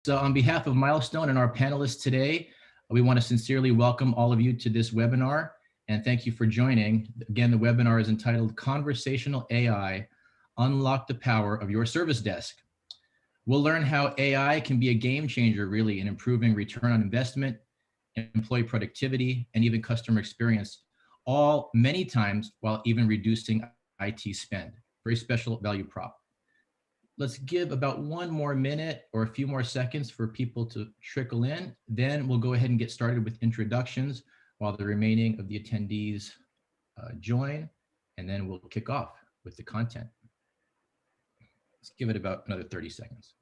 So on behalf of Milestone and our panelists today, we want to sincerely welcome all of you to this webinar and thank you for joining. Again, the webinar is entitled Conversational AI, Unlock the Power of Your Service Desk. We'll learn how AI can be a game changer really in improving return on investment, employee productivity, and even customer experience, all many times while even reducing IT spend. Very special value prop. Let's give about one more minute or a few more seconds for people to trickle in. Then we'll go ahead and get started with introductions while the remaining of the attendees join, and then we'll kick off with the content. Let's give it about another 30 seconds.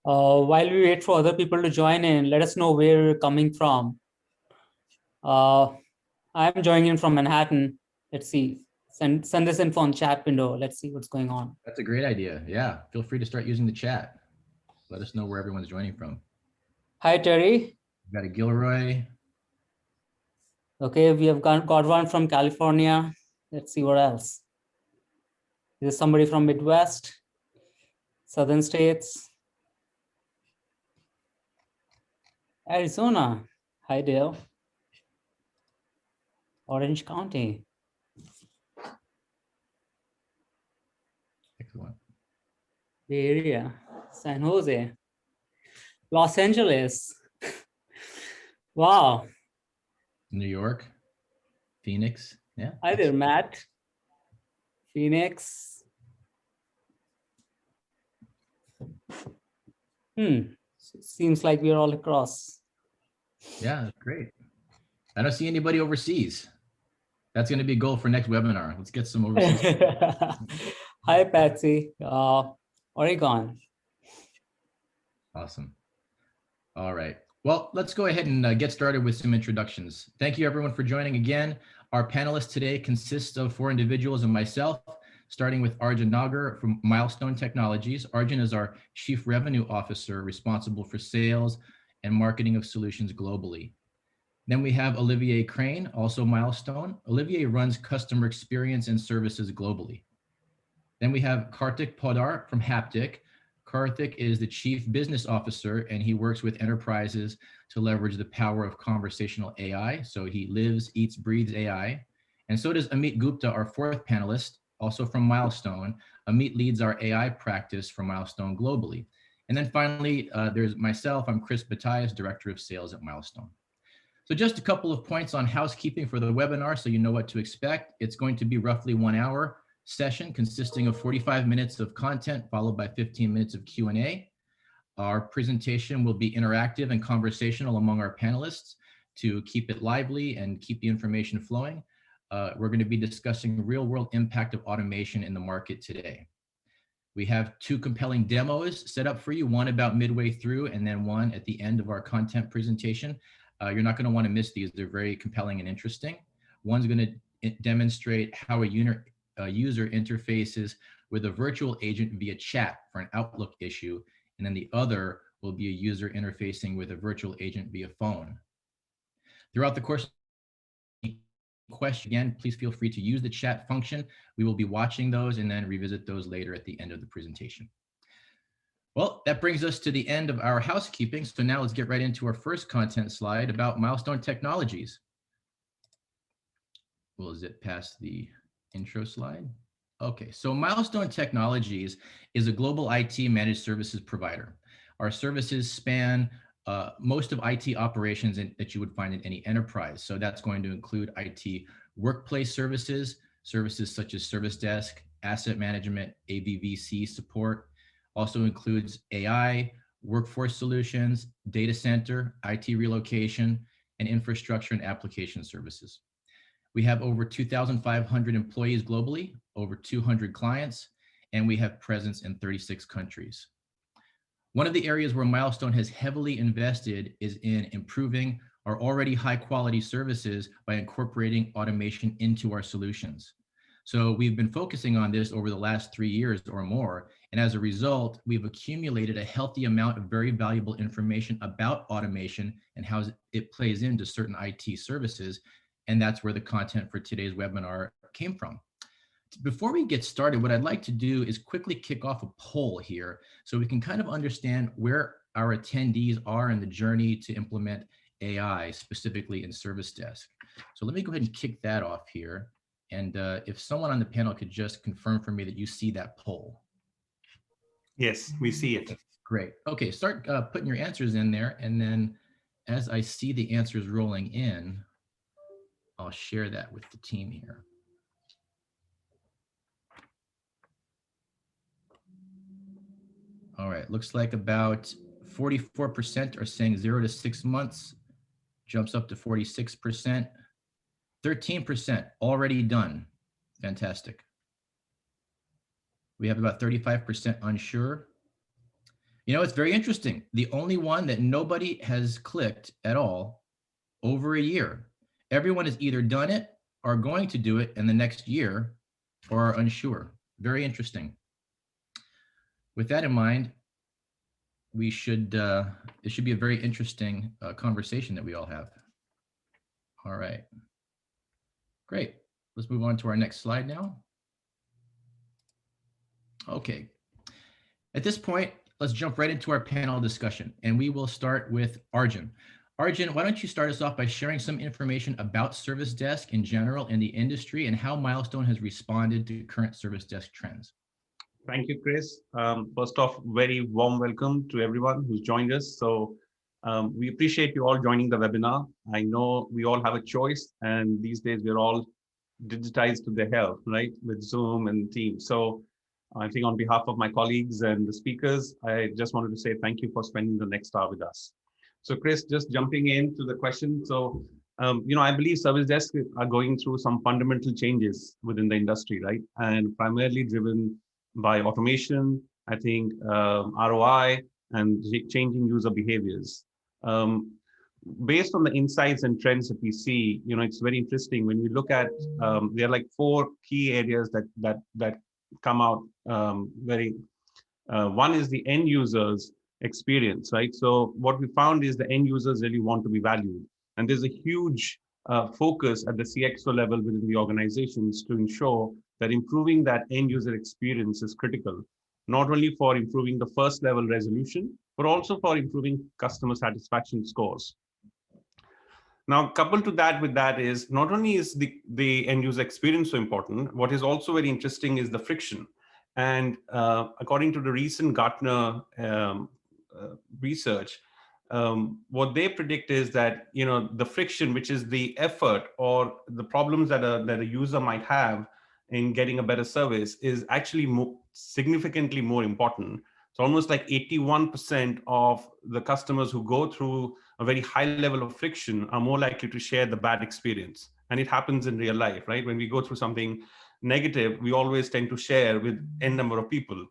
While we wait for other people to join in, let us know where you're coming from. I'm joining in from Manhattan. Let's see. Send this info on chat window. Let's see what's going on. That's a great idea. Yeah, feel free to start using the chat. Let us know where everyone's joining from. Hi, Terry. We've got a Gilroy. Okay, we have got one from California. Let's see what else. Is somebody from Midwest, Southern states, Arizona. Hi, Dale. Orange County. Excellent. Bay Area, San Jose, Los Angeles. Wow. New York, Phoenix. Yeah. Hi there, Matt. Phoenix. Seems like we're all across. Yeah, that's great. I don't see anybody overseas. That's going to be a goal for next webinar. Let's get some overseas. Hi, Patsy. Oregon. Awesome. All right. Well, let's go ahead and get started with some introductions. Thank you everyone for joining again. Our panelists today consists of 4 individuals and myself, starting with Arjun Nagar from Milestone Technologies. Arjun is our Chief Revenue Officer responsible for sales and marketing of solutions globally. Then we have Olivier Crane, also Milestone. Olivier runs customer experience and services globally. Then we have Karthik Podar from Haptic. Karthik is the Chief Business Officer, and he works with enterprises to leverage the power of conversational AI. So he lives, eats, breathes AI. And so does Amit Gupta, our 4th panelist, also from Milestone. Amit leads our AI practice for Milestone globally. And then finally, there's myself. I'm Chris Batias, Director of Sales at Milestone. So just a couple of points on housekeeping for the webinar so you know what to expect. It's going to be roughly 1 hour session consisting of 45 minutes of content followed by 15 minutes of Q&A. Our presentation will be interactive and conversational among our panelists to keep it lively and keep the information flowing. We're going to be discussing real-world impact of automation in the market today. We have 2 compelling demos set up for you, one about midway through and then one at the end of our content presentation. You're not going to want to miss these. They're very compelling and interesting. One's going to demonstrate how a user interfaces with a virtual agent via chat for an Outlook issue, and then the other will be a user interfacing with a virtual agent via phone. Throughout the course of the question, again, please feel free to use the chat function. We will be watching those and then revisit those later at the end of the presentation. Well, that brings us to the end of our housekeeping. So now let's get right into our first content slide about Milestone Technologies. We'll zip past the intro slide. Okay, so Milestone Technologies is a global IT managed services provider. Our services span most of IT operations that you would find in any enterprise. So that's going to include IT workplace services, services such as service desk, asset management, AVVC support. Also includes AI, workforce solutions, data center, IT relocation, and infrastructure and application services. We have over 2,500 employees globally, over 200 clients, and we have presence in 36 countries. One of the areas where Milestone has heavily invested is in improving our already high quality services by incorporating automation into our solutions. So we've been focusing on this over the last 3 years or more. And as a result, we've accumulated a healthy amount of very valuable information about automation and how it plays into certain IT services. And that's where the content for today's webinar came from. Before we get started, what I'd like to do is quickly kick off a poll here so we can kind of understand where our attendees are in the journey to implement AI, specifically in Service Desk. So let me go ahead and kick that off here. And if someone on the panel could just confirm for me that you see that poll. Yes, we see it. Great. Okay, start putting your answers in there. And then as I see the answers rolling in, I'll share that with the team here. All right, looks like about 44% are saying 0 to 6 months, jumps up to 46%. 13% already done. Fantastic. We have about 35% unsure. You know, it's very interesting. The only one that nobody has clicked at all, over a year. Everyone has either done it or going to do it in the next year or are unsure. Very interesting. With that in mind, we should, it should be a very interesting conversation that we all have. All right. Great. Let's move on to our next slide now. Okay. At this point, let's jump right into our panel discussion, and we will start with Arjun. Arjun, why don't you start us off by sharing some information about Service Desk in general in the industry and how Milestone has responded to current Service Desk trends? Thank you, Chris. First off, very warm welcome to everyone who's joined us. So we appreciate you all joining the webinar. I know we all have a choice, and these days we're all digitized to the hell, right, with Zoom and Teams. So I think on behalf of my colleagues and the speakers, I just wanted to say thank you for spending the next hour with us. So Chris, just jumping into the question. So, I believe service desks are going through some fundamental changes within the industry, right? And primarily driven by automation, I think ROI and changing user behaviors. Based on the insights and trends that we see, it's very interesting when we look at, there are like 4 key areas that come out one is the end users experience, right? So what we found is the end users really want to be valued. And there's a huge focus at the CXO level within the organizations to ensure that improving that end user experience is critical, not only for improving the first level resolution, but also for improving customer satisfaction scores. Now, coupled to that with that is not only is the end user experience so important, what is also very interesting is the friction. And according to the recent Gartner research, what they predict is that the friction, which is the effort or the problems that a user might have in getting a better service, is actually significantly more important. So almost like 81% of the customers who go through a very high level of friction are more likely to share the bad experience. And it happens in real life, right? When we go through something negative, we always tend to share with n number of people.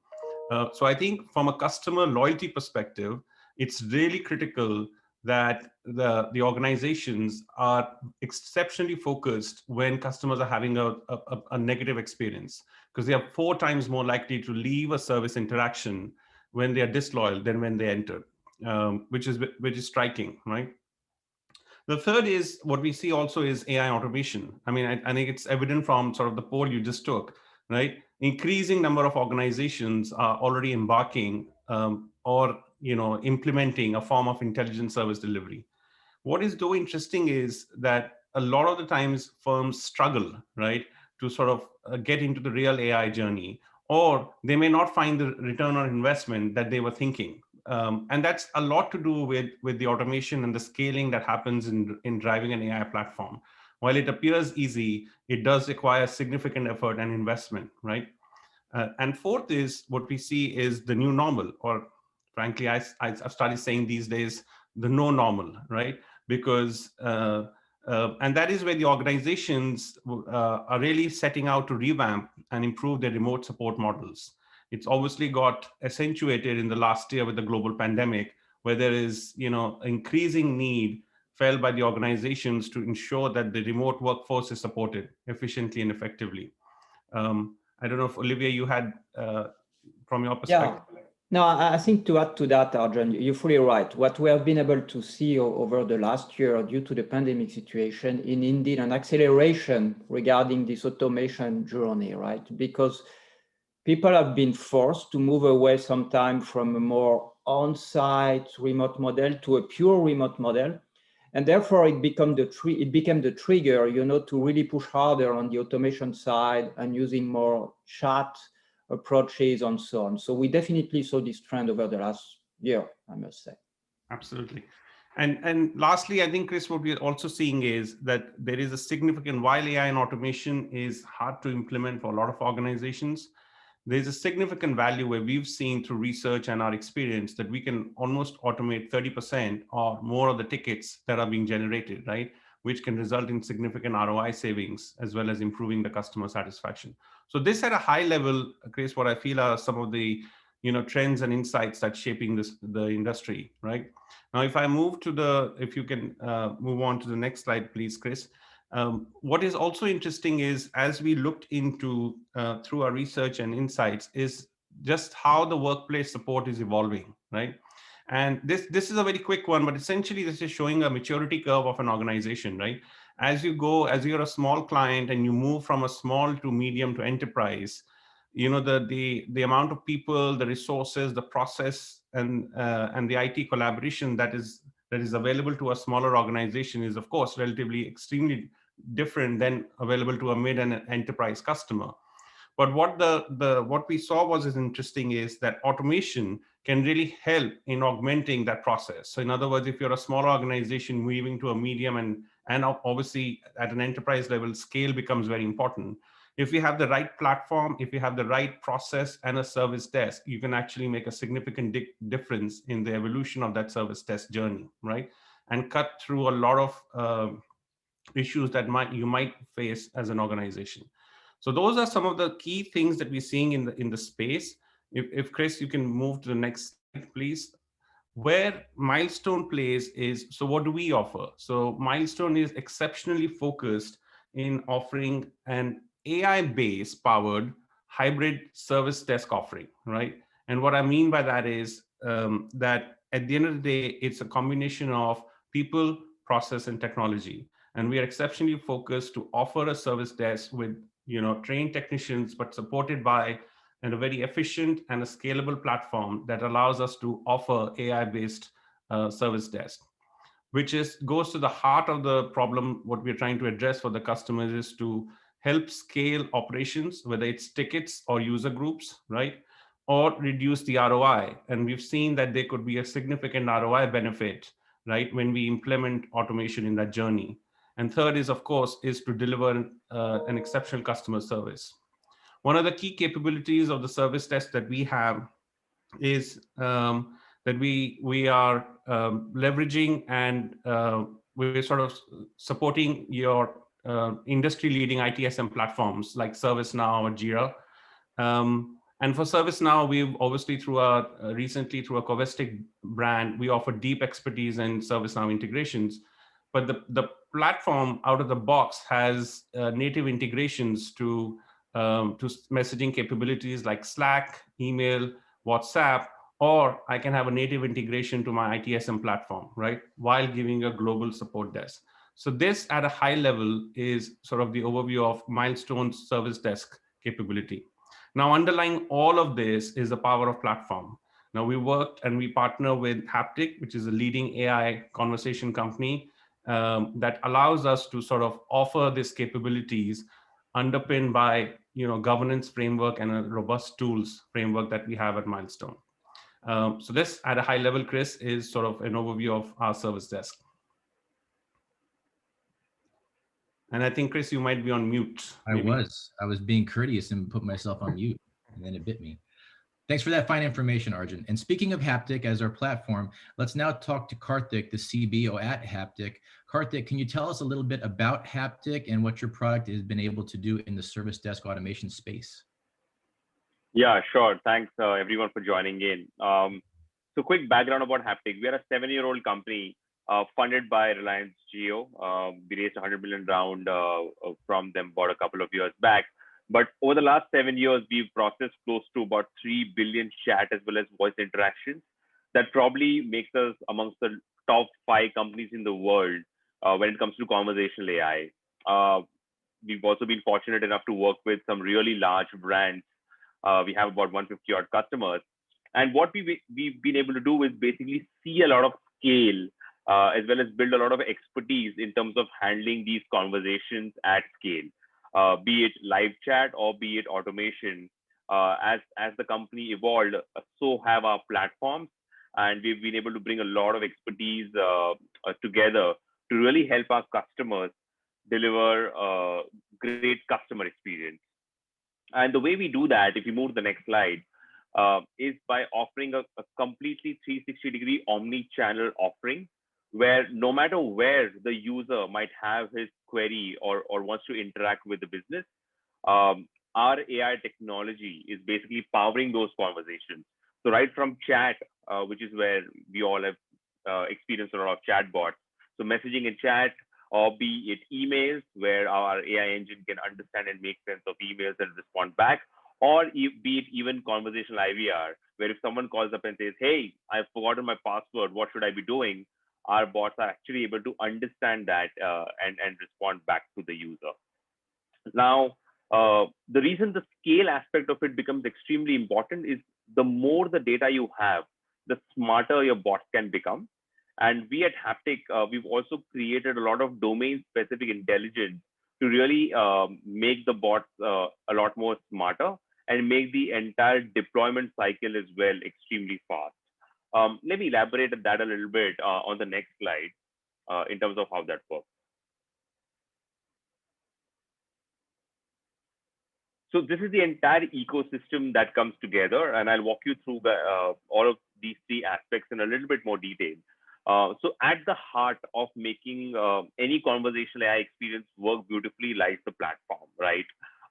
So I think from a customer loyalty perspective, it's really critical that the organizations are exceptionally focused when customers are having a negative experience, because they are 4 times more likely to leave a service interaction when they are disloyal than when they enter, which is striking, right? The third is what we see also is AI automation. I mean, I think it's evident from sort of the poll you just took, right? Increasing number of organizations are already embarking or implementing a form of intelligent service delivery. What is so interesting is that a lot of the times firms struggle, right, to sort of get into the real AI journey, or they may not find the return on investment that they were thinking. And that's a lot to do with the automation and the scaling that happens in driving an AI platform. While it appears easy, it does require significant effort and investment, right? And fourth is what we see is the new normal, or frankly, I've started saying these days, the no normal, right? Because, and that is where the organizations are really setting out to revamp and improve their remote support models. It's obviously got accentuated in the last year with the global pandemic, where there is, increasing need felt by the organizations to ensure that the remote workforce is supported efficiently and effectively. I don't know if Olivia, you had from your perspective. Yeah. No, I think to add to that, Arjun, you're fully right. What we have been able to see over the last year due to the pandemic situation in indeed an acceleration regarding this automation journey, right? Because people have been forced to move away sometime from a more on-site remote model to a pure remote model. And therefore it became the trigger, to really push harder on the automation side and using more chat approaches and so on. So we definitely saw this trend over the last year, I must say. Absolutely. And lastly, I think, Chris, what we're also seeing is that there is a significant, while AI and automation is hard to implement for a lot of organizations, there's a significant value where we've seen through research and our experience that we can almost automate 30% or more of the tickets that are being generated, right? Which can result in significant ROI savings as well as improving the customer satisfaction. So this at a high level, Chris, what I feel are some of the trends and insights that's shaping the industry, right? Now, if I move to if you can move on to the next slide, please, Chris. What is also interesting is, as we looked into through our research and insights, is just how the workplace support is evolving, right? And this is a very quick one, but essentially this is showing a maturity curve of an organization, right? As you're a small client and you move from a small to medium to enterprise, the amount of people, the resources, the process, and the IT collaboration that is available to a smaller organization is, of course, relatively extremely different than available to a mid and an enterprise customer. But what we saw was interesting is that automation can really help in augmenting that process. So in other words, if you're a smaller organization moving to a medium and obviously at an enterprise level, scale becomes very important. If you have the right platform, if you have the right process and a service desk, you can actually make a significant difference in the evolution of that service desk journey, right? And cut through a lot of issues that you might face as an organization. So those are some of the key things that we're seeing in the space. If Chris, you can move to the next slide, please. Where Milestone plays is, so what do we offer? So Milestone is exceptionally focused in offering an AI-based powered hybrid service desk offering, right? And what I mean by that is that at the end of the day, it's a combination of people, process, and technology. And we are exceptionally focused to offer a service desk with trained technicians, but supported by a very efficient and a scalable platform that allows us to offer AI-based service desk, which goes to the heart of the problem. What we're trying to address for the customers is to help scale operations, whether it's tickets or user groups, right? Or reduce the ROI. And we've seen that there could be a significant ROI benefit, right, when we implement automation in that journey. And third is, of course, is to deliver an exceptional customer service. One of the key capabilities of the service desk that we have is that we are leveraging and we're sort of supporting your industry-leading ITSM platforms like ServiceNow or Jira. And for ServiceNow, we've obviously recently through a Covestic brand, we offer deep expertise in ServiceNow integrations. But the platform out of the box has native integrations to messaging capabilities like Slack, email, WhatsApp, or I can have a native integration to my ITSM platform, right? While giving a global support desk. So this at a high level is sort of the overview of Milestone's service desk capability. Now, underlying all of this is the power of platform. Now, we worked and we partner with Haptic, which is a leading AI conversation company that allows us to sort of offer these capabilities underpinned by governance framework and a robust tools framework that we have at Milestone. So this at a high level, Chris, is sort of an overview of our service desk. And I think, Chris, you might be on mute. Maybe. I was being courteous and put myself on mute, and then it bit me. Thanks for that fine information, Arjun. And speaking of Haptic as our platform, let's now talk to Karthik, the CBO at Haptic. Karthik, can you tell us a little bit about Haptic and what your product has been able to do in the service desk automation space? Yeah, sure. Thanks everyone for joining in. So quick background about Haptic. We are a 7-year-old company funded by Reliance Jio. We raised a 100 million round from them about a couple of years back. But over the last 7 years, we've processed close to about 3 billion chat as well as voice interactions. That probably makes us amongst the top 5 companies in the world when it comes to conversational AI. We've also been fortunate enough to work with some really large brands. We have about 150 odd customers. And what we've been able to do is basically see a lot of scale as well as build a lot of expertise in terms of handling these conversations at scale, be it live chat or be it automation. As the company evolved, so have our platforms. And we've been able to bring a lot of expertise together to really help our customers deliver a great customer experience. And the way we do that, if you move to the next slide, is by offering a completely 360-degree omni-channel offering, where no matter where the user might have his query or wants to interact with the business, our AI technology is basically powering those conversations. So right from chat, which is where we all have experienced a lot of chatbots. So messaging in chat, or be it emails, where our AI engine can understand and make sense of emails and respond back, or be it even conversational IVR, where if someone calls up and says, hey, I've forgotten my password, what should I be doing? Our bots are actually able to understand that and respond back to the user. Now, the reason the scale aspect of it becomes extremely important is the more the data you have, the smarter your bots can become. And we at Haptic, we've also created a lot of domain-specific intelligence to really make the bots a lot more smarter and make the entire deployment cycle as well extremely fast. Let me elaborate on that a little bit on the next slide in terms of how that works. So this is the entire ecosystem that comes together, and I'll walk you through all of these 3 aspects in a little bit more detail. So at the heart of making any conversational AI experience work beautifully lies the platform, right?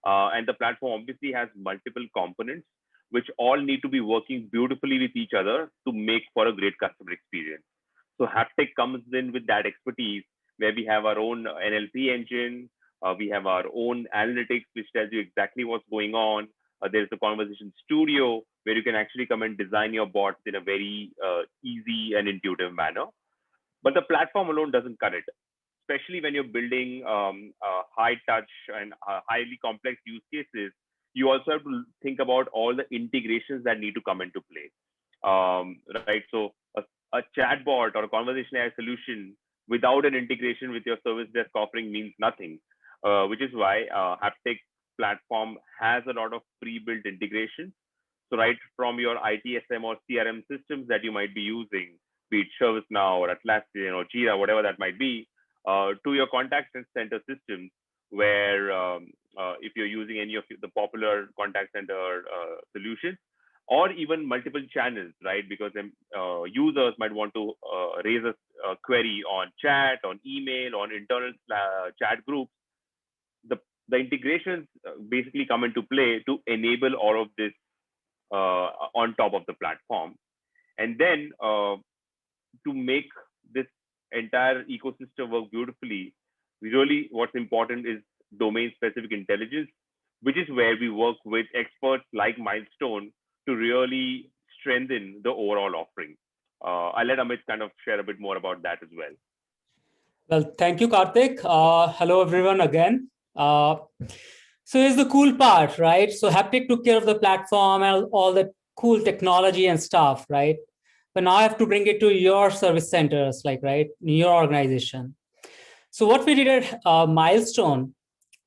And the platform obviously has multiple components, which all need to be working beautifully with each other to make for a great customer experience. So Haptic comes in with that expertise, where we have our own NLP engine, we have our own analytics, which tells you exactly what's going on. There's the conversation studio, where you can actually come and design your bots in a very easy and intuitive manner. But the platform alone doesn't cut it, especially when you're building high touch and highly complex use cases. You also have to think about all the integrations that need to come into play, right? So a chatbot or a conversation AI solution without an integration with your service desk offering means nothing, which is why Haptic platform has a lot of pre-built integrations. So right from your ITSM or CRM systems that you might be using, be it ServiceNow or Atlassian or Jira, whatever that might be, to your contact center systems, where if you're using any of the popular contact center solutions, or even multiple channels, right? Because users might want to raise a query on chat, on email, on internal chat groups. The integrations basically come into play to enable all of this on top of the platform. And then to make this entire ecosystem work beautifully, really what's important is domain-specific intelligence, which is where we work with experts like Milestone to really strengthen the overall offering. I'll let Amit kind of share a bit more about that as well. Well, thank you, Karthik. Hello, everyone, again. So here's the cool part, right? So Haptic took care of the platform and all the cool technology and stuff, right? But now I have to bring it to your service centers, like, right, in your organization. So what we did at Milestone,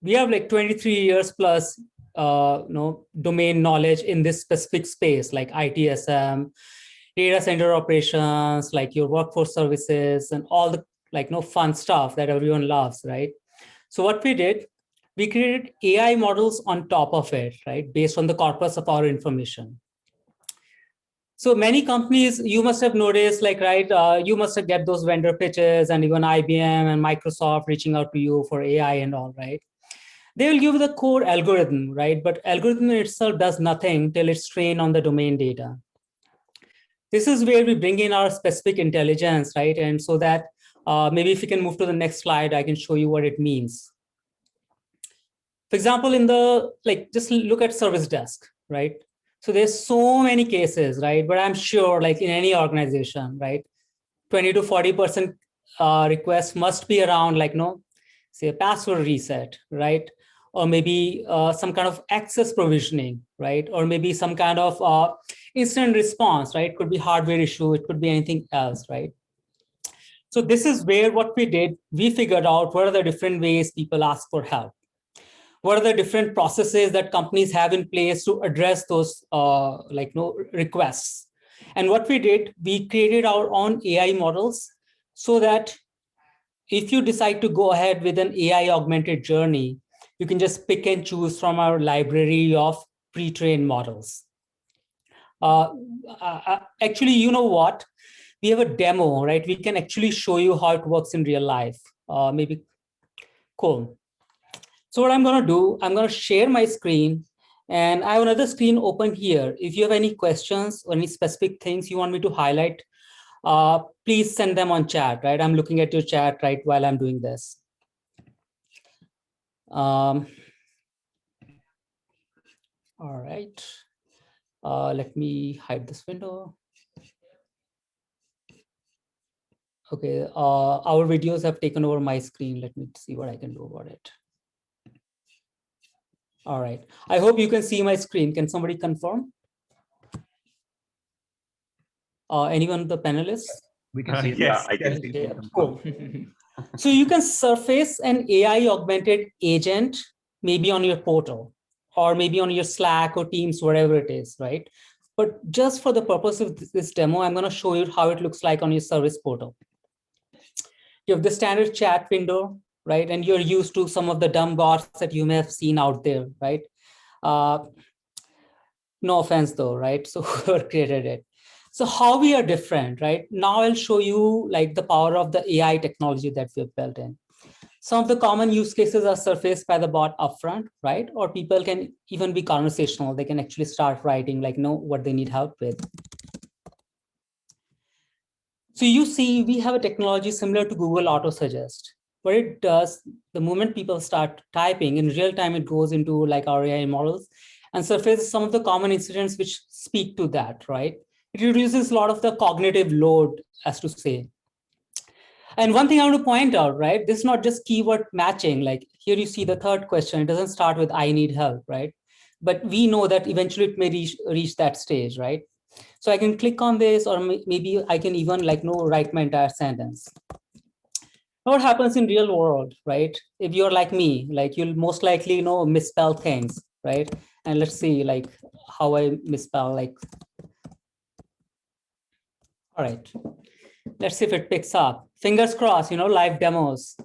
we have like 23 years plus domain knowledge in this specific space, like ITSM, data center operations, like your workforce services, and all the fun stuff that everyone loves, right? So what we did, we created AI models on top of it, right, based on the corpus of our information. So many companies, you must have noticed, like, right, you must have get those vendor pitches and even IBM and Microsoft reaching out to you for AI and all, right? They will give the core algorithm, right? But algorithm in itself does nothing till it's trained on the domain data. This is where we bring in our specific intelligence, right? And so that maybe if you can move to the next slide, I can show you what it means. For example, in the, like, just look at service desk, right? So there's so many cases, right? But I'm sure like in any organization, right, 20 to 40% requests must be around like, say a password reset, right? Or maybe some kind of access provisioning, right? Or maybe some kind of instant response, right? Could be hardware issue, it could be anything else, right? So this is where what we did, we figured out what are the different ways people ask for help. What are the different processes that companies have in place to address those requests? And what we did, we created our own AI models so that if you decide to go ahead with an AI augmented journey, you can just pick and choose from our library of pre-trained models. Actually, you know what? We have a demo, right? We can actually show you how it works in real life. Maybe cool. So what I'm going to do, I'm going to share my screen, and I have another screen open here. If you have any questions or any specific things you want me to highlight, please send them on chat, right? I'm looking at your chat right while I'm doing this. All right. Let me hide this window. Okay, our videos have taken over my screen. Let me see what I can do about it. All right. I hope you can see my screen. Can somebody confirm? Anyone of the panelists? We can see it. Yeah, I can see. Yeah, cool. So you can surface an AI augmented agent, maybe on your portal, or maybe on your Slack or Teams, wherever it is, right? But just for the purpose of this demo, I'm going to show you how it looks like on your service portal. You have the standard chat window, right? And you're used to some of the dumb bots that you may have seen out there, right? No offense though, right? So whoever created it. So how we are different, right? Now I'll show you like the power of the AI technology that we've built in. Some of the common use cases are surfaced by the bot upfront, right? Or people can even be conversational. They can actually start writing, like, know what they need help with. So you see, we have a technology similar to Google Auto Suggest. What it does, the moment people start typing, in real time, it goes into like our AI models and surfaces some of the common incidents which speak to that, right? It reduces a lot of the cognitive load, as to say. And one thing I want to point out, right? This is not just keyword matching. Like here you see the third question. It doesn't start with I need help, right? But we know that eventually it may reach that stage, right? So I can click on this, or maybe I can even write my entire sentence. What happens in real world, right? If you're like me, like you'll most likely misspell things, right? And let's see like how I misspell like. All right, let's see if it picks up. Fingers crossed, live demos.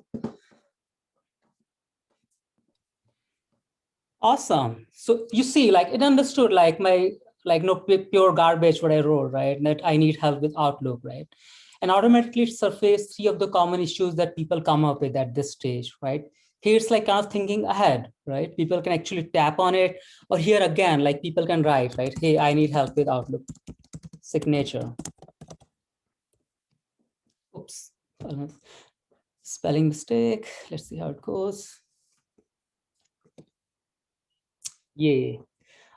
Awesome. So you see, like it understood like my pure garbage what I wrote, right? That I need help with Outlook, right? And automatically surface 3 of the common issues that people come up with at this stage, right? Here it's like kind of thinking ahead, right? People can actually tap on it, or here again, like people can write, right? Hey, I need help with Outlook signature. Oops, spelling mistake. Let's see how it goes. Yay.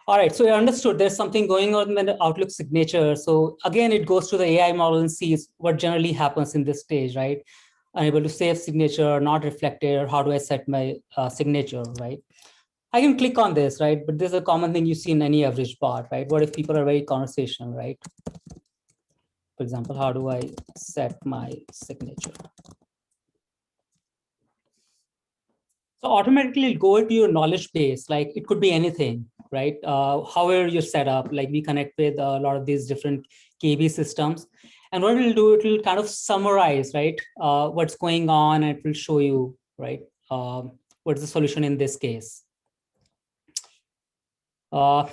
All right, so you understood there's something going on in the Outlook signature. So again, it goes to the AI model and sees what generally happens in this stage, right? Unable to save signature, not reflected, or how do I set my signature, right? I can click on this, right? But this is a common thing you see in any average bot, right? What if people are very conversational, right? For example, how do I set my signature? So automatically it'll go into your knowledge base, like it could be anything, right? However you're set up, like we connect with a lot of these different KB systems. And what it'll do, it will kind of summarize, right? What's going on, and it will show you, right? What's the solution in this case. So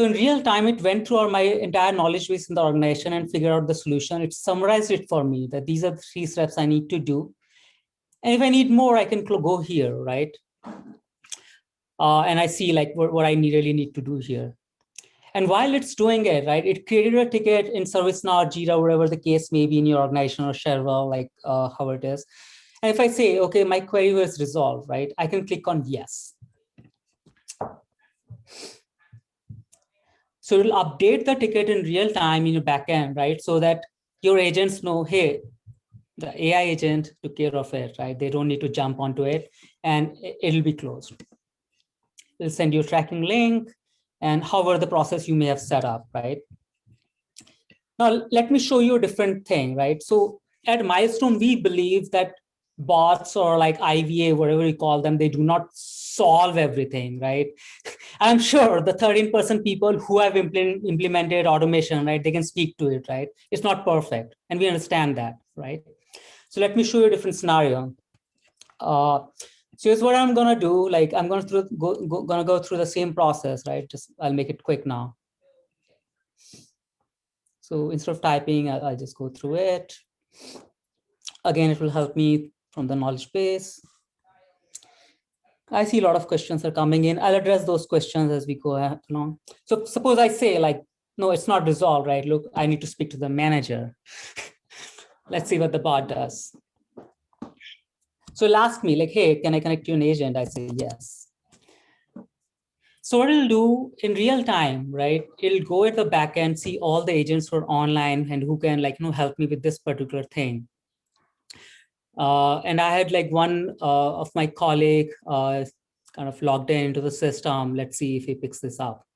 in real time, it went through my entire knowledge base in the organization and figured out the solution. It summarized it for me that these are the 3 steps I need to do. And if I need more, I can go here, right? And I see like what I really need to do here. And while it's doing it, right, it created a ticket in ServiceNow, Jira, whatever the case may be in your organization, or Sharewell, like how it is. And if I say, okay, my query was resolved, right, I can click on yes. So it'll update the ticket in real time in your backend, right? So that your agents know, hey, the AI agent took care of it, right? They don't need to jump onto it, and it'll be closed. It'll send you a tracking link and however the process you may have set up, right? Now, let me show you a different thing, right? So at Milestone, we believe that bots or like IVA, whatever you call them, they do not solve everything, right? I'm sure the 13% people who have implemented automation, right, they can speak to it, right? It's not perfect, and we understand that, right? So let me show you a different scenario. So here's what I'm gonna do. Like I'm gonna go through the same process, right? Just I'll make it quick now. So instead of typing, I'll just go through it. Again, it will help me from the knowledge base. I see a lot of questions are coming in. I'll address those questions as we go along. So suppose I say like, no, it's not resolved, right? Look, I need to speak to the manager. Let's see what the bot does. So it'll ask me like, hey, can I connect you an agent? I say yes. So what it'll do in real time, right? It'll go at the back end, see all the agents who are online and who can like, help me with this particular thing. And I had like one of my colleague kind of logged into the system. Let's see if he picks this up.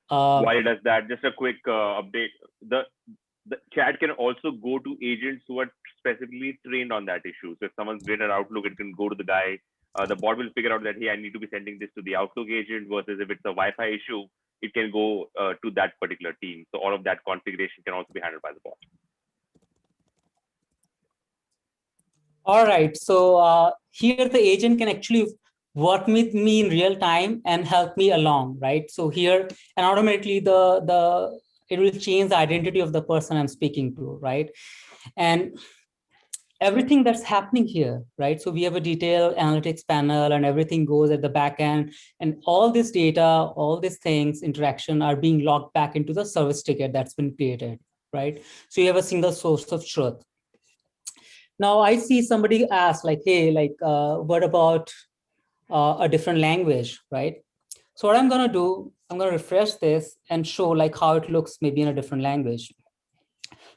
While it does that, just a quick update. The chat can also go to agents who are specifically trained on that issue. So if someone's great at Outlook, it can go to the guy. The bot will figure out that, hey, I need to be sending this to the Outlook agent, versus if it's a Wi-Fi issue, it can go to that particular team. So all of that configuration can also be handled by the bot. All right, so here the agent can actually work with me in real time and help me along, right? So here, and automatically it will change the identity of the person I'm speaking to, right? And everything that's happening here, right? So we have a detailed analytics panel and everything goes at the back end, and all this data, all these things, interaction are being logged back into the service ticket that's been created, right? So you have a single source of truth. Now I see somebody ask like, hey, like, what about a different language, right? So what I'm gonna do, I'm gonna refresh this and show like how it looks maybe in a different language.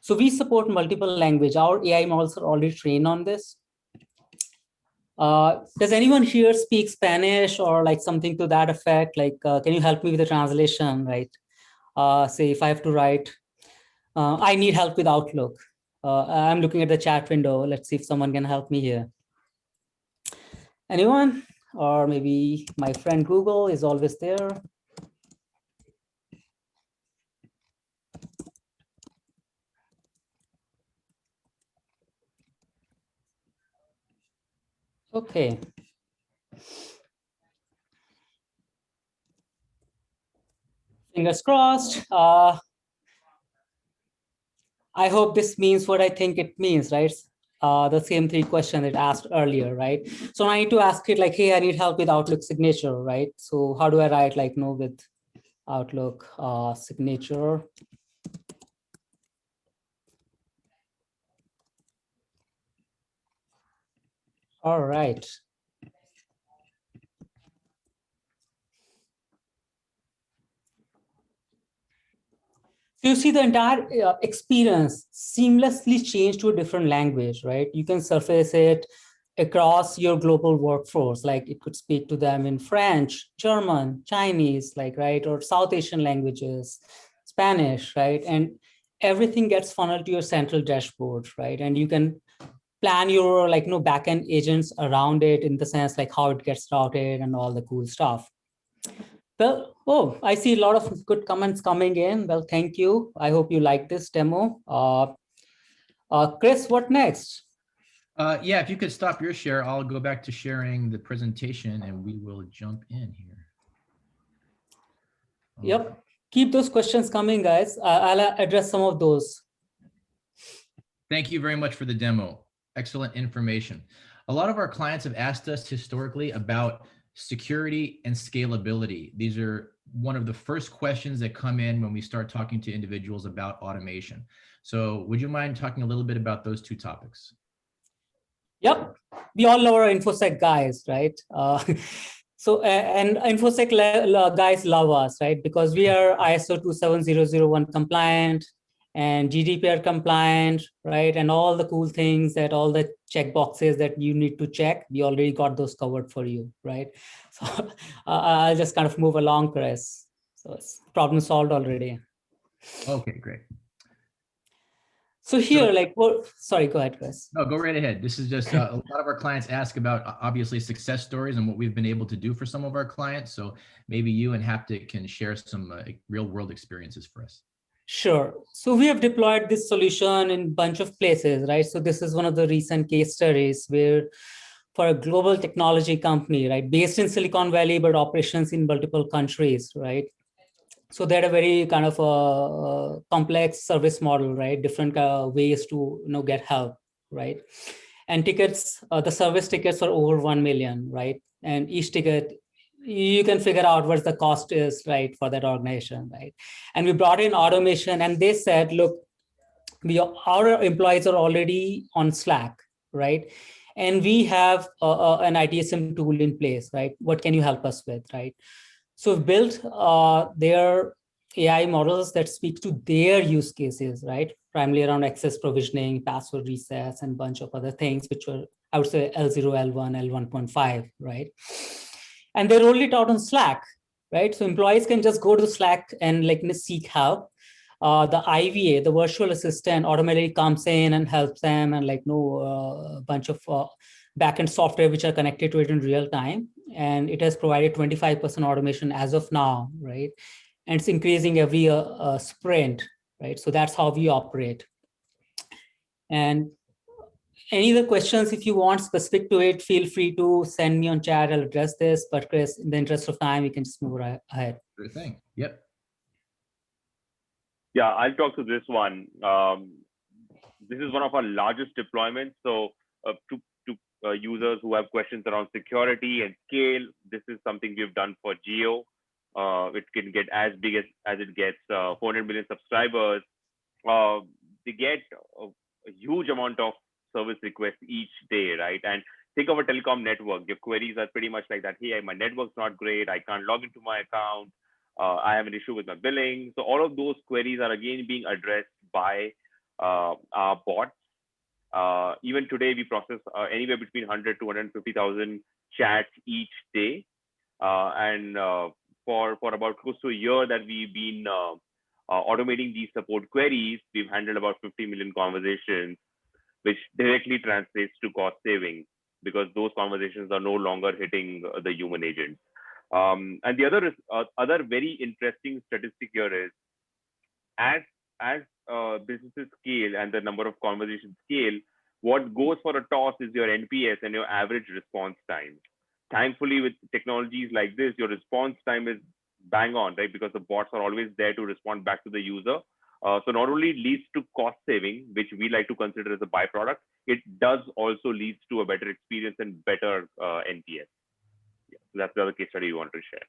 So we support multiple language. Our AI models are already trained on this. Does anyone here speak Spanish or like something to that effect? Like, can you help me with the translation, right? Say if I have to write, I need help with Outlook. I'm looking at the chat window. Let's see if someone can help me here. Anyone? Or maybe my friend Google is always there. Okay. Fingers crossed. I hope this means what I think it means, right? The same 3 questions it asked earlier, right? So I need to ask it like, hey, I need help with Outlook signature, right? So how do I write like no with Outlook signature? All right. So you see the entire experience seamlessly changed to a different language, right? You can surface it across your global workforce. Like it could speak to them in French, German, Chinese, like, right? Or South Asian languages, Spanish, right? And everything gets funneled to your central dashboard, right? And you can plan your like backend agents around it in the sense like how it gets routed and all the cool stuff. Well, oh, I see a lot of good comments coming in. Well, thank you. I hope you like this demo. Chris, what next? Yeah, if you could stop your share, I'll go back to sharing the presentation and we will jump in here. Yep. Keep those questions coming, guys. I'll address some of those. Thank you very much for the demo. Excellent information. A lot of our clients have asked us historically about security and scalability. These are one of the first questions that come in when we start talking to individuals about automation. So would you mind talking a little bit about those two topics? Yep, we all love our InfoSec guys, right? And InfoSec guys love us, right? Because we are ISO 27001 compliant and GDPR compliant, right? And all the cool things that all the check boxes that you need to check, we already got those covered for you, right? So I'll just kind of move along, Chris. So it's problem solved already. Okay, great. So here, sorry, go ahead, Chris. No, go right ahead. This is just a lot of our clients ask about obviously success stories and what we've been able to do for some of our clients. So maybe you and Haptic can share some real world experiences for us. Sure. So we have deployed this solution in a bunch of places, right? So this is one of the recent case studies where for a global technology company, right, based in Silicon Valley, but operations in multiple countries, right? So they had a very kind of a complex service model, right? Different ways to get help, right? And tickets, the service tickets are over 1 million, right? And each ticket, you can figure out what the cost is, right, for that organization, right? And we brought in automation, and they said, look, our employees are already on Slack, right? And we have an ITSM tool in place, right? What can you help us with, right? So we've built their AI models that speak to their use cases, right? Primarily around access provisioning, password resets, and a bunch of other things, which were, I would say, L0, L1, L1.5, right? And they rolled it out on Slack, right? So employees can just go to Slack and seek help. The IVA, the virtual assistant, automatically comes in and helps them, and a bunch of backend software which are connected to it in real time. And it has provided 25% automation as of now, right? And it's increasing every sprint, right? So that's how we operate. And any other questions, if you want specific to it, feel free to send me on chat. I'll address this. But Chris, in the interest of time, we can just move ahead. Sure thing. Yep. Yeah, I'll talk to this one. This is one of our largest deployments. So to users who have questions around security and scale, this is something we've done for Geo. It can get as big as it gets, 400 million subscribers. They get a huge amount of service requests each day, right? And think of a telecom network. Your queries are pretty much like that. Hey, my network's not great. I can't log into my account. I have an issue with my billing. So all of those queries are again being addressed by our bots. Even today, we process anywhere between 100 to 150,000 chats each day. And for about close to a year that we've been automating these support queries, we've handled about 50 million conversations, which directly translates to cost saving because those conversations are no longer hitting the human agent. And the other very interesting statistic here is as businesses scale and the number of conversations scale, what goes for a toss is your NPS and your average response time. Thankfully, with technologies like this, your response time is bang on, right? Because the bots are always there to respond back to the user. So not only leads to cost saving, which we like to consider as a byproduct, it does also leads to a better experience and better NPS. Yeah, so that's the other case study we want to share.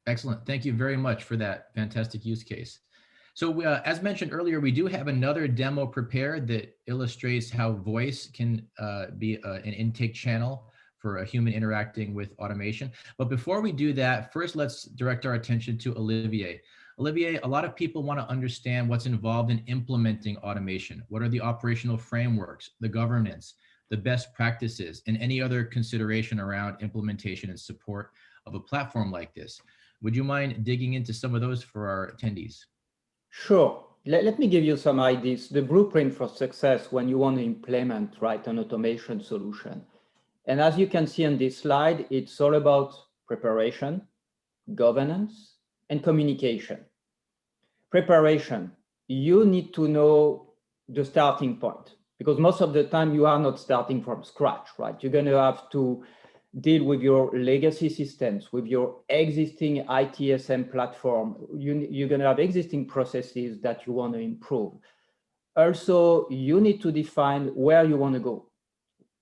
Excellent. Thank you very much for that fantastic use case. So as mentioned earlier, we do have another demo prepared that illustrates how voice can be an intake channel for a human interacting with automation. But before we do that, first let's direct our attention to Olivier. Olivier, a lot of people want to understand what's involved in implementing automation. What are the operational frameworks, the governance, the best practices, and any other consideration around implementation and support of a platform like this? Would you mind digging into some of those for our attendees? Sure. Let me give you some ideas. The blueprint for success when you want to implement, right, an automation solution. And as you can see on this slide, it's all about preparation, governance, and communication. Preparation, you need to know the starting point because most of the time you are not starting from scratch, right? You're going to have to deal with your legacy systems, with your existing ITSM platform. You're going to have existing processes that you want to improve. Also, you need to define where you want to go,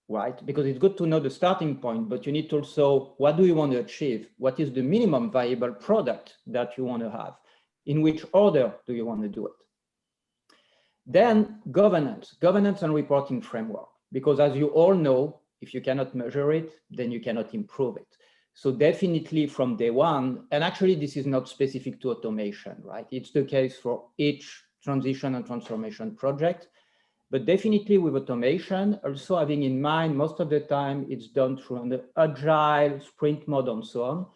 right? Because it's good to know the starting point, but you need to also, what do you want to achieve? What is the minimum viable product that you want to have? In which order do you want to do it? Then governance and reporting framework, because as you all know, if you cannot measure it, then you cannot improve it. So definitely from day one, and actually this is not specific to automation, right? It's the case for each transition and transformation project, but definitely with automation, also having in mind, most of the time it's done through an agile sprint mode and so on.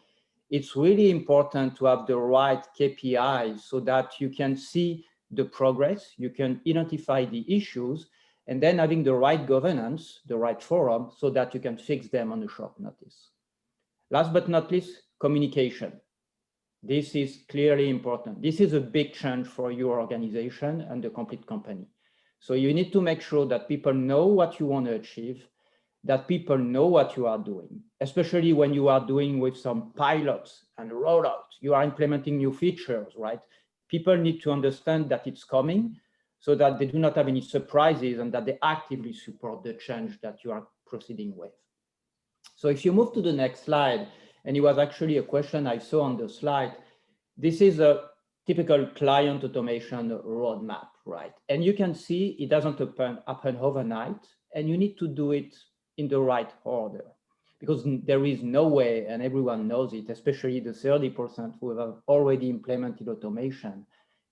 It's really important to have the right KPIs so that you can see the progress, you can identify the issues, and then having the right governance, the right forum, so that you can fix them on a short notice. Last but not least, communication. This is clearly important. This is a big change for your organization and the complete company. So you need to make sure that people know what you want to achieve, that people know what you are doing, especially when you are doing with some pilots and rollouts, you are implementing new features, right? People need to understand that it's coming so that they do not have any surprises and that they actively support the change that you are proceeding with. So if you move to the next slide, and it was actually a question I saw on the slide, this is a typical client automation roadmap, right? And you can see it doesn't happen overnight, and you need to do it in the right order, because there is no way, and everyone knows it, especially the 30% who have already implemented automation.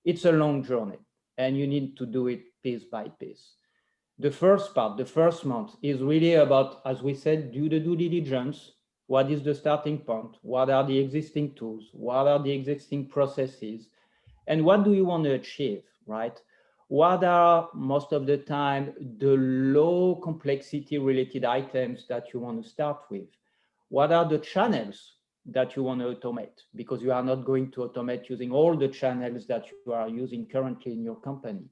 It's a long journey, and you need to do it piece by piece. The first part, the first month, is really about, as we said, do the due diligence. What is the starting point? What are the existing tools? What are the existing processes? And what do you want to achieve, right? What are most of the time the low complexity related items that you want to start with? What are the channels that you want to automate? Because you are not going to automate using all the channels that you are using currently in your company.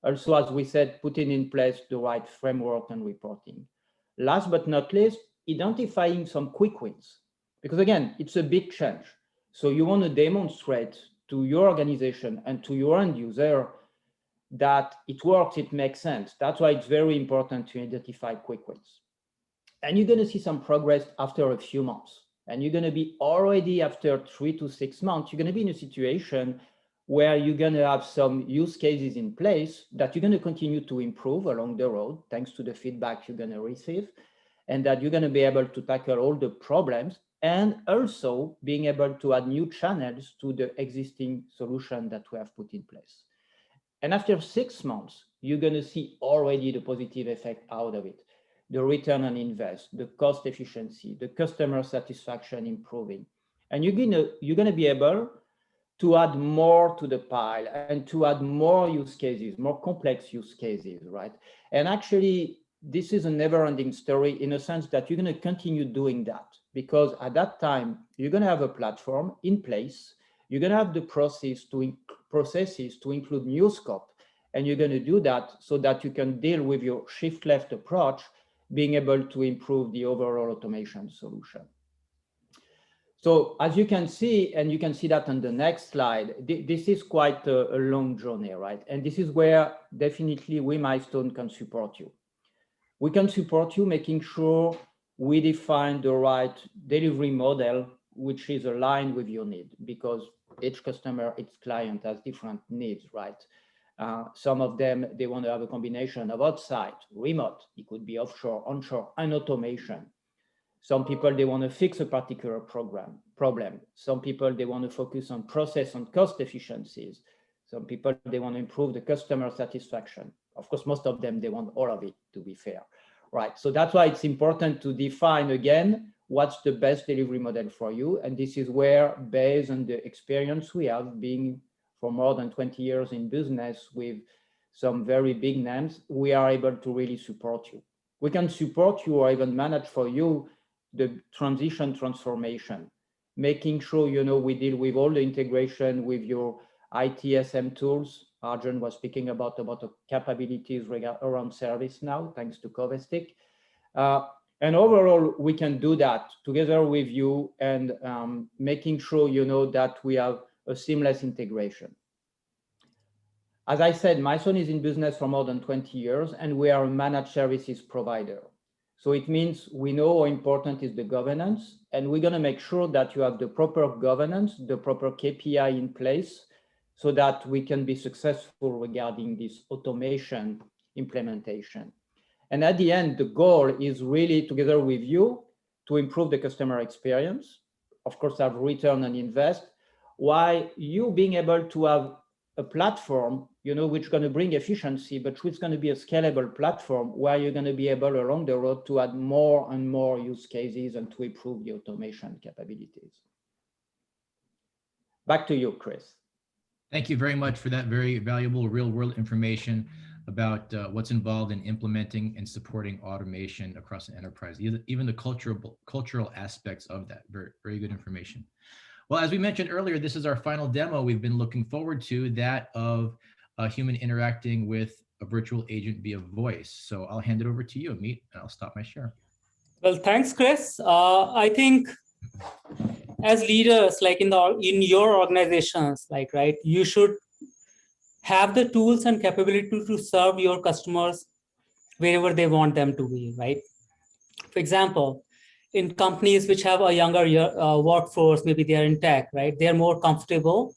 Also, as we said, putting in place the right framework and reporting. Last but not least, identifying some quick wins. Because again, it's a big change. So you want to demonstrate to your organization and to your end user that it works, it makes sense. That's why it's very important to identify quick wins. And you're going to see some progress after a few months. And you're going to be already after 3 to 6 months, you're going to be in a situation where you're going to have some use cases in place that you're going to continue to improve along the road, thanks to the feedback you're going to receive, and that you're going to be able to tackle all the problems, and also being able to add new channels to the existing solution that we have put in place. And after 6 months, you're going to see already the positive effect out of it. The return on invest, the cost efficiency, the customer satisfaction improving. And you're going to be able to add more to the pile and to add more use cases, more complex use cases, right? And actually, this is a never-ending story in a sense that you're going to continue doing that, because at that time, you're going to have a platform in place, you're going to have the processes to include new scope, and you're going to do that so that you can deal with your shift left approach, being able to improve the overall automation solution. So as you can see, and you can see that on the next slide, this is quite a long journey, right? And this is where definitely we Milestone can support you. We can support you making sure we define the right delivery model, which is aligned with your need, because each customer, each client has different needs, right? Some of them, they want to have a combination of outside, remote, it could be offshore, onshore, and automation. Some people, they want to fix a particular problem. Some people, they want to focus on process and cost efficiencies. Some people, they want to improve the customer satisfaction. Of course, most of them, they want all of it, to be fair, right? So that's why it's important to define again, what's the best delivery model for you. And this is where, based on the experience we have being for more than 20 years in business with some very big names, we are able to really support you. We can support you or even manage for you the transformation, making sure, we deal with all the integration with your ITSM tools. Arjun was speaking about the capabilities around ServiceNow, thanks to Conversational. And overall, we can do that together with you and making sure, that we have a seamless integration. As I said, Milestone is in business for more than 20 years, and we are a managed services provider. So it means we know how important is the governance, and we're going to make sure that you have the proper governance, the proper KPI in place, so that we can be successful regarding this automation implementation. And at the end, the goal is really, together with you, to improve the customer experience, of course, have return and invest, while you being able to have a platform, which is going to bring efficiency, but which is going to be a scalable platform where you're going to be able along the road to add more and more use cases and to improve the automation capabilities. Back to you, Chris. Thank you very much for that very valuable real-world information about what's involved in implementing and supporting automation across the enterprise, even the cultural aspects of that. Very, very good information. Well, as we mentioned earlier, this is our final demo we've been looking forward to, that of a human interacting with a virtual agent via voice. So I'll hand it over to you, Amit, and I'll stop my share. Well, thanks, Chris. I think as leaders, like in your organizations, right, you should have the tools and capability to serve your customers wherever they want them to be, right? For example, in companies which have a younger workforce, maybe they are in tech, right? They're more comfortable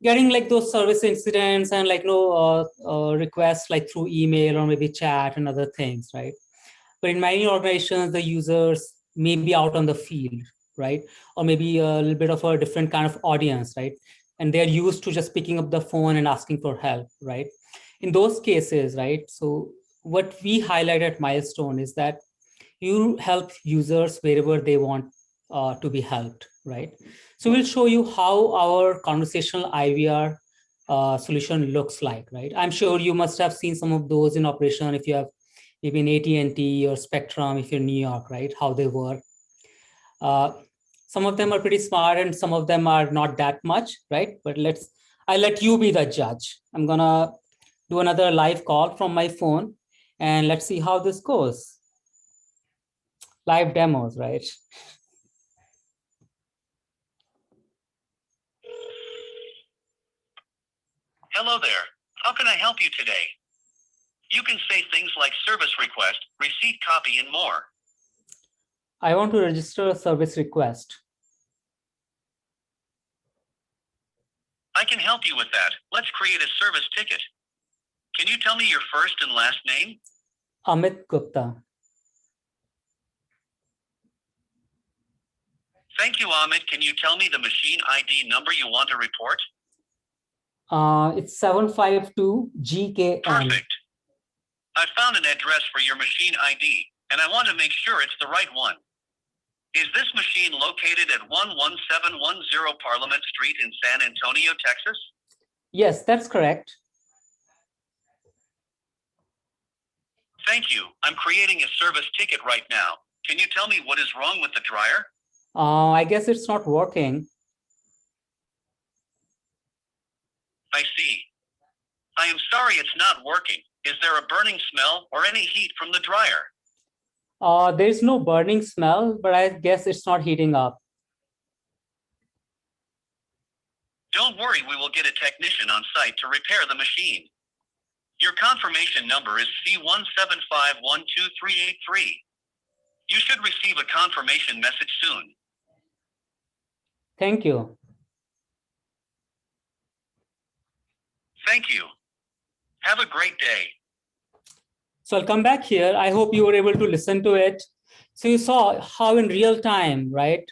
getting like those service incidents and like requests like through email or maybe chat and other things, right? But in many organizations, the users may be out on the field, right? Or maybe a little bit of a different kind of audience, right? And they're used to just picking up the phone and asking for help, right? In those cases, right? So what we highlight at Milestone is that you help users wherever they want to be helped, right? So we'll show you how our conversational IVR solution looks like, right? I'm sure you must have seen some of those in operation if you have maybe an AT&T or Spectrum, if you're in New York, right? How they work. Some of them are pretty smart and some of them are not that much, right? But I'll let you be the judge. I'm gonna do another live call from my phone and let's see how this goes. Live demos, right? Hello there. How can I help you today? You can say things like service request, receipt copy, and more. I want to register a service request. I can help you with that. Let's create a service ticket. Can you tell me your first and last name? Amit Gupta. Thank you, Amit. Can you tell me the machine ID number you want to report? It's 752GKN. Perfect. I found an address for your machine ID, and I want to make sure it's the right one. Is this machine located at 11710 Parliament Street in San Antonio, Texas? Yes, that's correct. Thank you. I'm creating a service ticket right now. Can you tell me what is wrong with the dryer? I guess it's not working. I see. I am sorry it's not working. Is there a burning smell or any heat from the dryer? There's no burning smell, but I guess it's not heating up. Don't worry, we will get a technician on site to repair the machine. Your confirmation number is C175123383. You should receive a confirmation message soon. Thank you. Thank you. Have a great day. So I'll come back here. I hope you were able to listen to it. So you saw how in real time, right?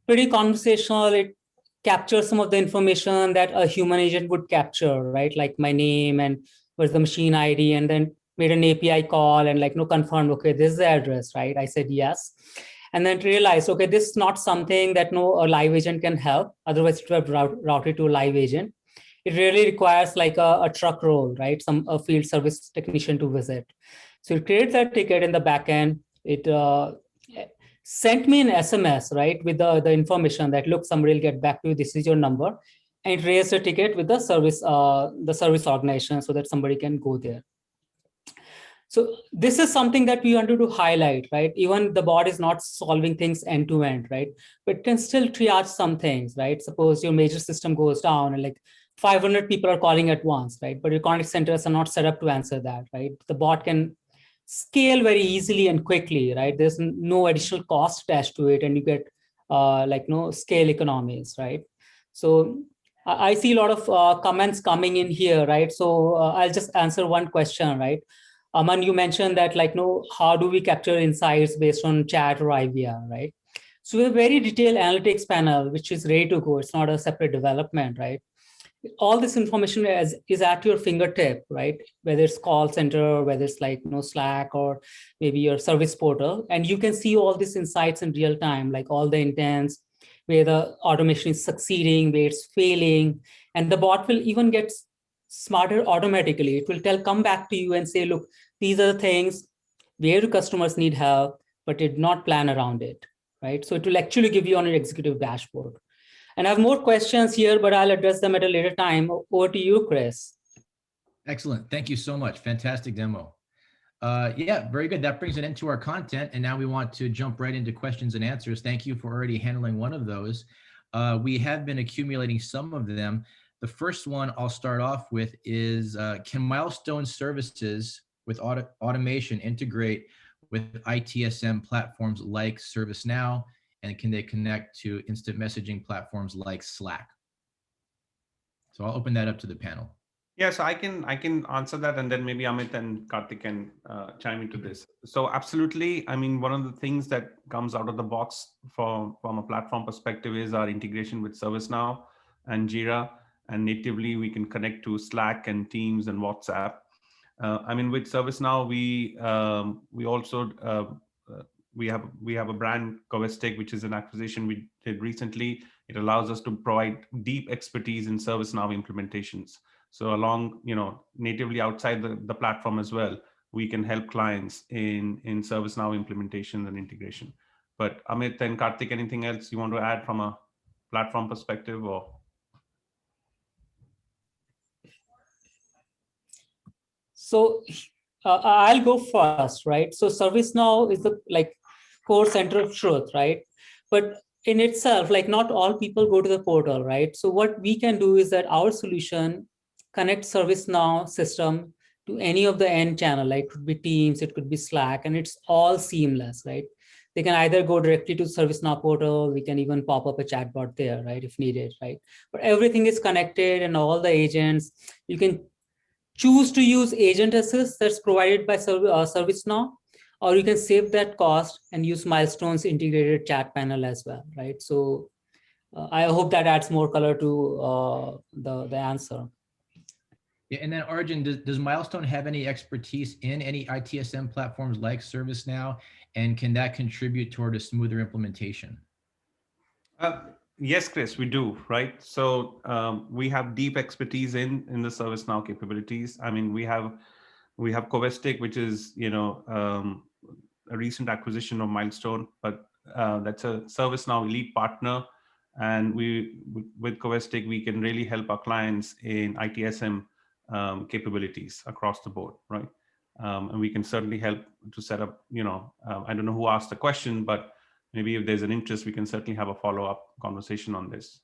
Pretty conversational, it captures some of the information that a human agent would capture, right? Like my name and where's the machine ID, and then made an API call and like, confirmed, okay, this is the address, right? I said yes. And then realized, okay, this is not something that a live agent can help. Otherwise it would have routed to a live agent. It really requires like a truck roll, right? A field service technician to visit. So it creates that ticket in the backend. It sent me an SMS, right? With the information that, look, somebody will get back to you. This is your number. And it raised a ticket with the service organization so that somebody can go there. So this is something that we wanted to highlight, right? Even the bot is not solving things end to end, right? But it can still triage some things, right? Suppose your major system goes down and like 500 people are calling at once, right? But your contact centers are not set up to answer that, right? The bot can scale very easily and quickly, right? There's no additional cost attached to it, and you get scale economies, right? So I see a lot of comments coming in here, right? So I'll just answer one question, right? Aman, you mentioned that how do we capture insights based on chat or IVR, right? So we have a very detailed analytics panel, which is ready to go. It's not a separate development, right? All this information is at your fingertip, right? Whether it's call center, whether it's Slack or maybe your service portal, and you can see all these insights in real time, like all the intents, where the automation is succeeding, where it's failing, and the bot will even get smarter automatically. It will come back to you and say, look, these are the things where customers need help, but did not plan around it, right? So it will actually give you on an executive dashboard. And I have more questions here, but I'll address them at a later time. Over to you, Chris. Excellent. Thank you so much. Fantastic demo. Yeah, very good. That brings it into our content. And now we want to jump right into questions and answers. Thank you for already handling one of those. We have been accumulating some of them. The first one I'll start off with is, can Milestone services with automation integrate with ITSM platforms like ServiceNow? And can they connect to instant messaging platforms like Slack? So I'll open that up to the panel. Yeah, so I can answer that, and then maybe Amit and Karthik can chime into this. So absolutely, I mean, one of the things that comes out of the box from a platform perspective is our integration with ServiceNow and Jira, and natively we can connect to Slack and Teams and WhatsApp. I mean, with ServiceNow, we also we have a brand, Covestic, which is an acquisition we did recently. It allows us to provide deep expertise in ServiceNow implementations. So along, natively outside the platform as well, we can help clients in ServiceNow implementation and integration. But Amit and Karthik, anything else you want to add from a platform perspective or? So I'll go first, right? So ServiceNow is the core center of truth, right? But in itself, not all people go to the portal, right? So what we can do is that our solution connects ServiceNow system to any of the end channel, like it could be Teams, it could be Slack, and it's all seamless, right? They can either go directly to ServiceNow portal, we can even pop up a chatbot there, right, if needed, right? But everything is connected, and all the agents, you can choose to use agent assist that's provided by ServiceNow, or you can save that cost and use Milestone's integrated chat panel as well, right? So I hope that adds more color to the answer. Yeah, and then Arjun, does Milestone have any expertise in any ITSM platforms like ServiceNow, and can that contribute toward a smoother implementation? Yes, Chris, we do, right? So we have deep expertise in the ServiceNow capabilities. I mean, we have Covestic, which is a recent acquisition of Milestone, but that's a ServiceNow elite partner, and with Covestic we can really help our clients in ITSM capabilities across the board, right? And we can certainly help to set up. I don't know who asked the question, but maybe if there's an interest, we can certainly have a follow-up conversation on this.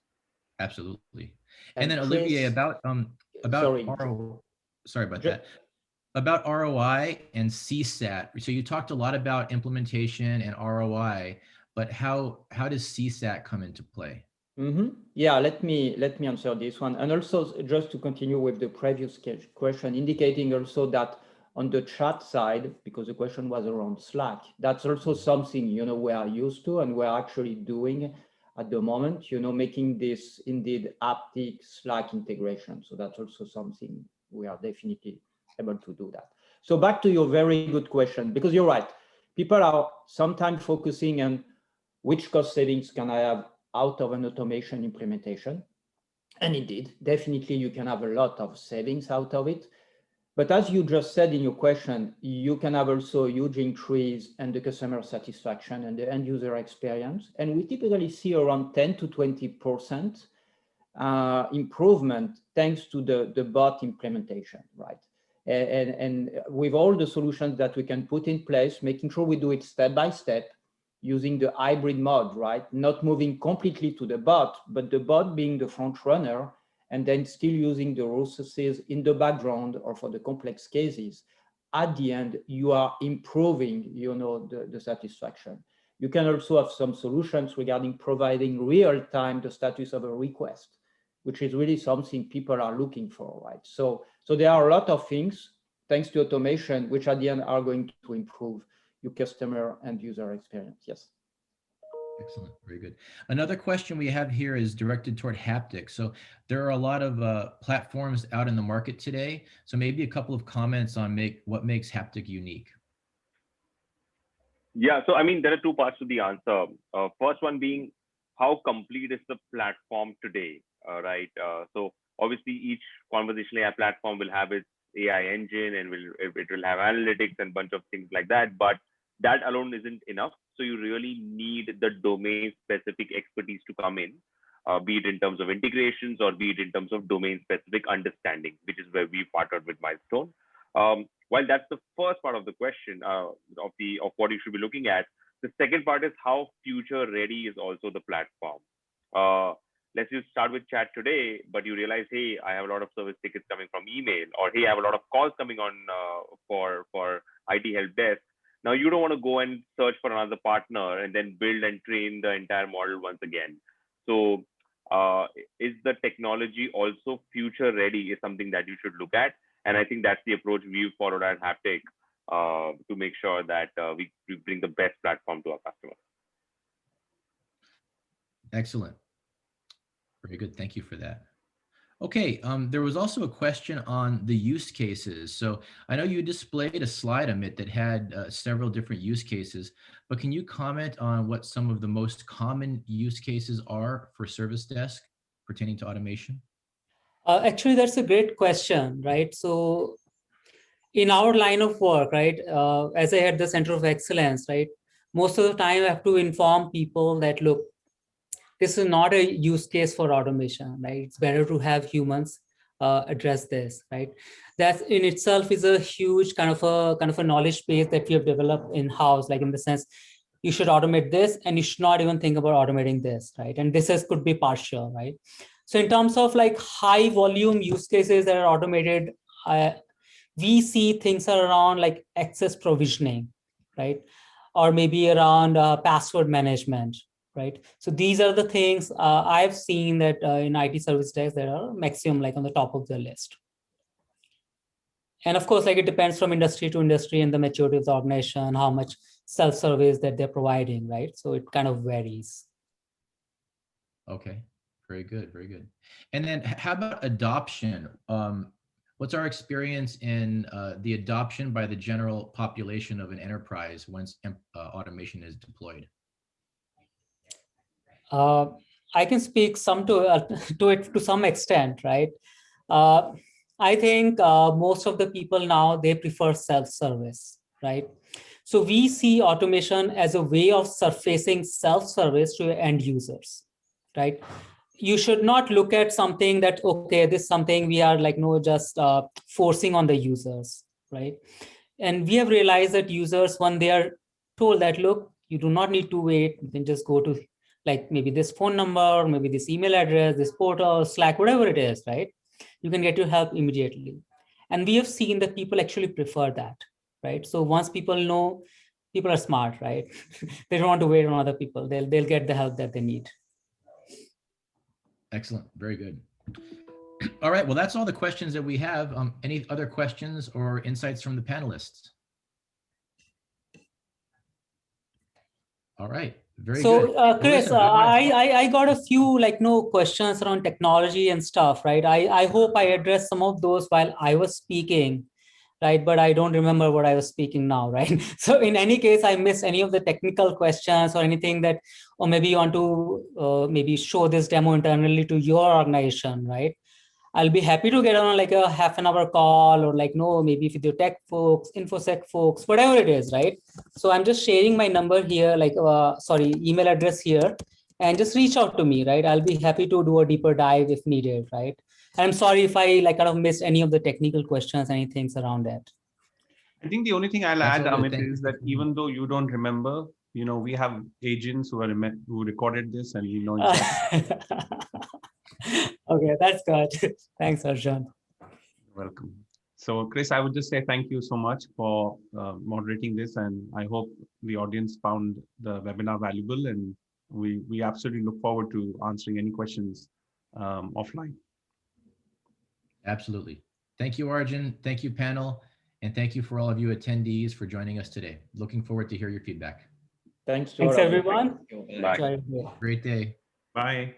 Absolutely. And then Chris, Olivier, about about ROI and CSAT. So you talked a lot about implementation and ROI, but how does CSAT come into play? Mm-hmm. Yeah, let me answer this one. And also just to continue with the previous question, indicating also that on the chat side, because the question was around Slack, that's also something, we are used to and we're actually doing at the moment, making this indeed Haptic Slack integration. So that's also something we are definitely able to do that. So back to your very good question, because you're right. People are sometimes focusing on which cost savings can I have out of an automation implementation. And indeed, definitely you can have a lot of savings out of it. But as you just said in your question, you can have also a huge increase in the customer satisfaction and the end user experience. And we typically see around 10 to 20% improvement thanks to the bot implementation, right? And with all the solutions that we can put in place, making sure we do it step by step, using the hybrid mode, right? Not moving completely to the bot, but the bot being the front runner and then still using the resources in the background or for the complex cases, at the end, you are improving, the satisfaction. You can also have some solutions regarding providing real-time the status of a request, which is really something people are looking for, right? So there are a lot of things, thanks to automation, which at the end are going to improve your customer and user experience. Yes. Excellent. Very good. Another question we have here is directed toward Haptic. So there are a lot of platforms out in the market today. So maybe a couple of comments on what makes Haptic unique. Yeah, so I mean, there are two parts to the answer. First one being, how complete is the platform today, right? So obviously each conversational AI platform will have its AI engine and it will have analytics and a bunch of things like that, but that alone isn't enough. So you really need the domain specific expertise to come in, be it in terms of integrations or be it in terms of domain specific understanding, which is where we partnered with Milestone. While that's the first part of the question of what you should be looking at, the second part is how future ready is also the platform. Let's just start with chat today, but you realize, hey, I have a lot of service tickets coming from email, or hey, I have a lot of calls coming on for IT help desk. Now you don't want to go and search for another partner and then build and train the entire model once again. So is the technology also future ready is something that you should look at. And I think that's the approach we've followed at Haptic to make sure that we bring the best platform to our customers. Excellent. Very good. Thank you for that. Okay, there was also a question on the use cases. So I know you displayed a slide, Amit, that had several different use cases, but can you comment on what some of the most common use cases are for service desk pertaining to automation? Actually, that's a great question, right? So in our line of work, right, as I had the Center of Excellence, right, most of the time I have to inform people that, look, this is not a use case for automation, right? It's better to have humans address this, right? That in itself is a huge kind of a knowledge base that we have developed in-house, like in the sense, you should automate this and you should not even think about automating this, right? And this could be partial, right? So in terms of like high volume use cases that are automated, we see things around like access provisioning, right? Or maybe around password management, right? So these are the things I've seen that in IT service desks that are maximum like on the top of the list. And of course, like it depends from industry to industry and the maturity of the organization, how much self-service that they're providing, right? So it kind of varies. Okay, very good, very good. And then how about adoption? What's our experience in the adoption by the general population of an enterprise once automation is deployed? I can speak some to it to some extent, right? I think most of the people now, they prefer self-service, right? So we see automation as a way of surfacing self-service to end users, right? You should not look at something that, okay, this is something we are like, no, just forcing on the users, right? And we have realized that users, when they are told that, look, you do not need to wait, you can just go to like maybe this phone number, maybe this email address, this portal, Slack, whatever it is, right? You can get your help immediately. And we have seen that people actually prefer that, right? So once people know, people are smart, right? They don't want to wait on other people. They'll get the help that they need. Excellent. Very good. All right. Well, that's all the questions that we have. Any other questions or insights from the panelists? All right. Very good. So, Chris, I got a few questions around technology and stuff, right? I hope I addressed some of those while I was speaking, right? But I don't remember what I was speaking now, right? So in any case, I missed any of the technical questions or anything that, or maybe you want to maybe show this demo internally to your organization, right? I'll be happy to get on like a half an hour call or maybe with your tech folks, InfoSec folks, whatever it is, right? So I'm just sharing my number here, email address here, and just reach out to me, right? I'll be happy to do a deeper dive if needed, right? And I'm sorry if I kind of missed any of the technical questions, any things around that. I think the only thing I'll add, Amit, is that even though you don't remember, we have agents who recorded this and we know exactly. Okay, that's good. Thanks, Arjun. Welcome. So, Chris, I would just say thank you so much for moderating this, and I hope the audience found the webinar valuable, and we absolutely look forward to answering any questions offline. Absolutely. Thank you, Arjun. Thank you, panel. And thank you for all of you attendees for joining us today. Looking forward to hear your feedback. Thanks to Thanks, all of you. everyone. Thank you. Bye. Enjoy. Great day. Bye.